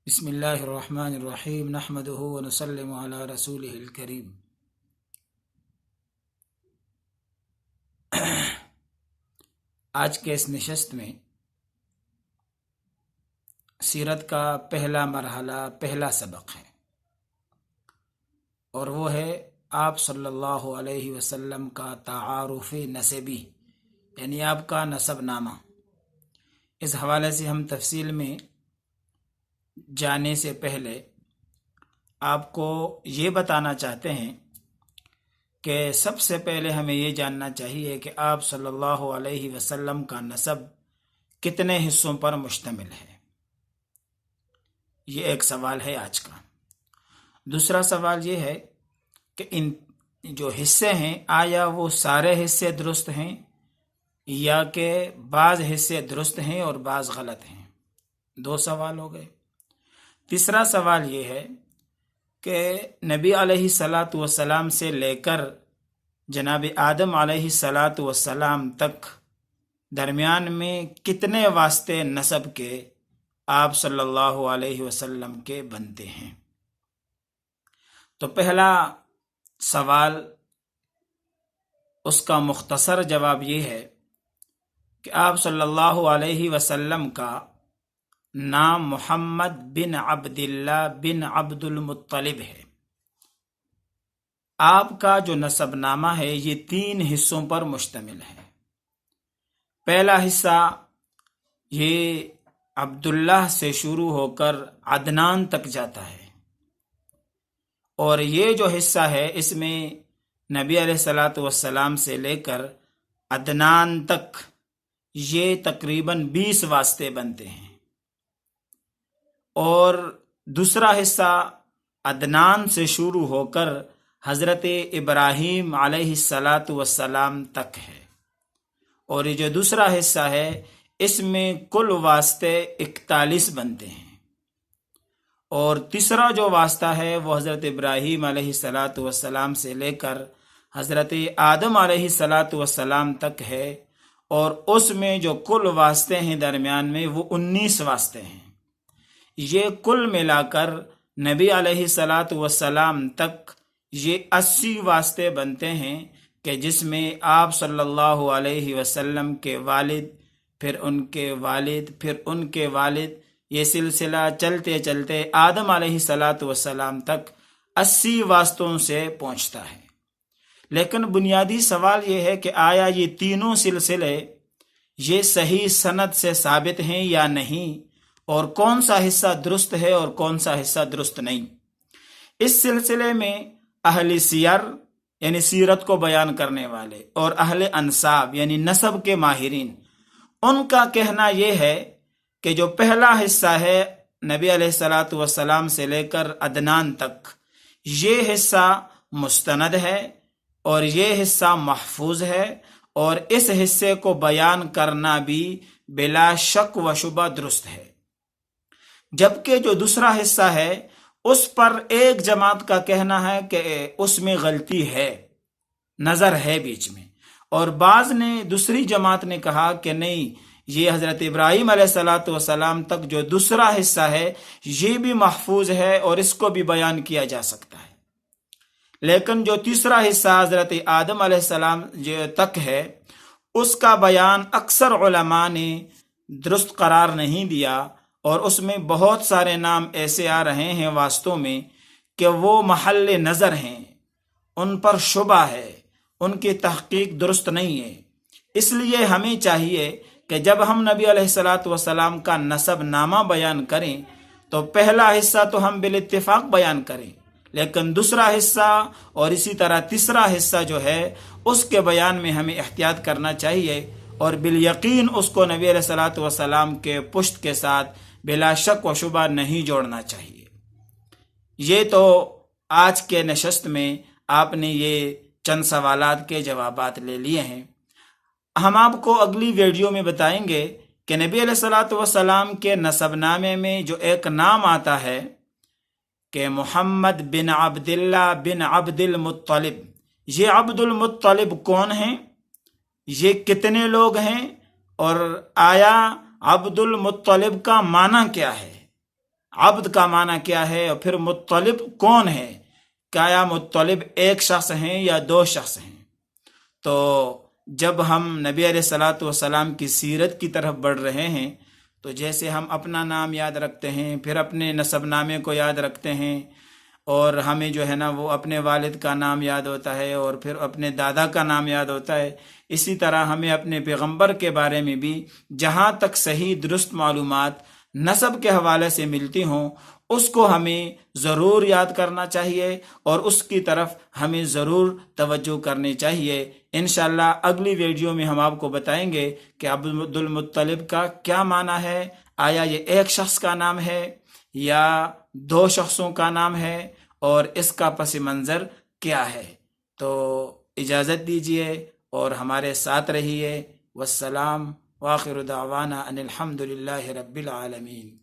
بسم اللہ الرحمن الرحیم نحمدہ ونسلم علی رسولہ الکریم۔ آج کے اس نشست میں سیرت کا پہلا مرحلہ، پہلا سبق ہے، اور وہ ہے آپ صلی اللہ علیہ وسلم کا تعارف نسبی، یعنی آپ کا نسب نامہ۔ اس حوالے سے ہم تفصیل میں جانے سے پہلے آپ کو یہ بتانا چاہتے ہیں کہ سب سے پہلے ہمیں یہ جاننا چاہیے کہ آپ صلی اللہ علیہ وسلم کا نسب کتنے حصوں پر مشتمل ہے۔ یہ ایک سوال ہے آج کا۔ دوسرا سوال یہ ہے کہ ان جو حصے ہیں، آیا وہ سارے حصے درست ہیں یا کہ بعض حصے درست ہیں اور بعض غلط ہیں؟ دو سوال ہو گئے۔ تیسرا سوال یہ ہے کہ نبی علیہ الصلاۃ والسلام سے لے کر جناب آدم علیہ الصلاۃ والسلام تک درمیان میں کتنے واسطے نسب کے آپ صلی اللہ علیہ وسلم کے بنتے ہیں؟ تو پہلا سوال، اس کا مختصر جواب یہ ہے کہ آپ صلی اللہ علیہ وسلم کا نام محمد بن عبداللہ بن عبد المطلب ہے۔ آپ کا جو نسب نامہ ہے یہ 3 حصوں پر مشتمل ہے۔ پہلا حصہ یہ عبداللہ سے شروع ہو کر عدنان تک جاتا ہے، اور یہ جو حصہ ہے اس میں نبی علیہ الصلاۃ والسلام سے لے کر عدنان تک یہ تقریباً 20 واسطے بنتے ہیں، اور دوسرا حصہ عدنان سے شروع ہو کر حضرت ابراہیم علیہ الصلاۃ والسلام تک ہے، اور یہ جو دوسرا حصہ ہے اس میں کل واسطے 41 بنتے ہیں، اور تیسرا جو واسطہ ہے وہ حضرت ابراہیم علیہ الصلاۃ والسلام سے لے کر حضرت آدم علیہ الصلاۃ والسلام تک ہے، اور اس میں جو کل واسطے ہیں درمیان میں وہ 19 واسطے ہیں۔ یہ کل ملا کر نبی علیہ الصلاۃ والسلام تک یہ 80 واسطے بنتے ہیں، کہ جس میں آپ صلی اللہ علیہ وسلم کے والد، پھر ان کے والد، پھر ان کے والد، یہ سلسلہ چلتے چلتے آدم علیہ الصلاۃ والسلام تک 80 واسطوں سے پہنچتا ہے۔ لیکن بنیادی سوال یہ ہے کہ آیا یہ تینوں سلسلے یہ صحیح سند سے ثابت ہیں یا نہیں، اور کون سا حصہ درست ہے اور کون سا حصہ درست نہیں؟ اس سلسلے میں اہل سیر یعنی سیرت کو بیان کرنے والے اور اہل انساب یعنی نسب کے ماہرین، ان کا کہنا یہ ہے کہ جو پہلا حصہ ہے نبی علیہ الصلاۃ والسلام سے لے کر عدنان تک، یہ حصہ مستند ہے اور یہ حصہ محفوظ ہے، اور اس حصے کو بیان کرنا بھی بلا شک و شبہ درست ہے۔ جبکہ جو دوسرا حصہ ہے اس پر ایک جماعت کا کہنا ہے کہ اس میں غلطی ہے، نظر ہے بیچ میں، اور بعض نے دوسری جماعت نے کہا کہ نہیں، یہ حضرت ابراہیم علیہ الصلاۃ والسلام تک جو دوسرا حصہ ہے یہ بھی محفوظ ہے اور اس کو بھی بیان کیا جا سکتا ہے۔ لیکن جو تیسرا حصہ حضرت آدم علیہ السلام تک ہے، اس کا بیان اکثر علماء نے درست قرار نہیں دیا، اور اس میں بہت سارے نام ایسے آ رہے ہیں واسطوں میں کہ وہ محل نظر ہیں، ان پر شبہ ہے، ان کی تحقیق درست نہیں ہے۔ اس لیے ہمیں چاہیے کہ جب ہم نبی علیہ الصلاۃ والسلام کا نسب نامہ بیان کریں تو پہلا حصہ تو ہم بالاتفاق بیان کریں، لیکن دوسرا حصہ اور اسی طرح تیسرا حصہ جو ہے اس کے بیان میں ہمیں احتیاط کرنا چاہیے، اور بالیقین اس کو نبی علیہ الصلاۃ والسلام کے پشت کے ساتھ بلا شک و شبہ نہیں جوڑنا چاہیے۔ یہ تو آج کے نشست میں آپ نے یہ چند سوالات کے جوابات لے لیے ہیں۔ ہم آپ کو اگلی ویڈیو میں بتائیں گے کہ نبی علیہ الصلاۃ والسلام کے نسب نامے میں جو ایک نام آتا ہے کہ محمد بن عبداللہ بن عبد المطلب، یہ عبد المطلب کون ہیں، یہ کتنے لوگ ہیں، اور آیا عبد المطلب کا معنی کیا ہے؟ عبد کا معنی کیا ہے، اور پھر مطلب کون ہے، کیا مطلب ایک شخص ہیں یا دو شخص ہیں؟ تو جب ہم نبی علیہ الصلاۃ والسلام کی سیرت کی طرف بڑھ رہے ہیں تو جیسے ہم اپنا نام یاد رکھتے ہیں، پھر اپنے نسب نامے کو یاد رکھتے ہیں، اور ہمیں جو ہے نا وہ اپنے والد کا نام یاد ہوتا ہے، اور پھر اپنے دادا کا نام یاد ہوتا ہے، اسی طرح ہمیں اپنے پیغمبر کے بارے میں بھی جہاں تک صحیح درست معلومات نسب کے حوالے سے ملتی ہوں اس کو ہمیں ضرور یاد کرنا چاہیے، اور اس کی طرف ہمیں ضرور توجہ کرنی چاہیے۔ انشاءاللہ اگلی ویڈیو میں ہم آپ کو بتائیں گے کہ عبد المطلب کا کیا معنی ہے، آیا یہ ایک شخص کا نام ہے یا دو شخصوں کا نام ہے، اور اس کا پس منظر کیا ہے۔ تو اجازت دیجیے اور ہمارے ساتھ رہیے۔ والسلام وآخر دعوانا ان الحمد للہ رب العالمین۔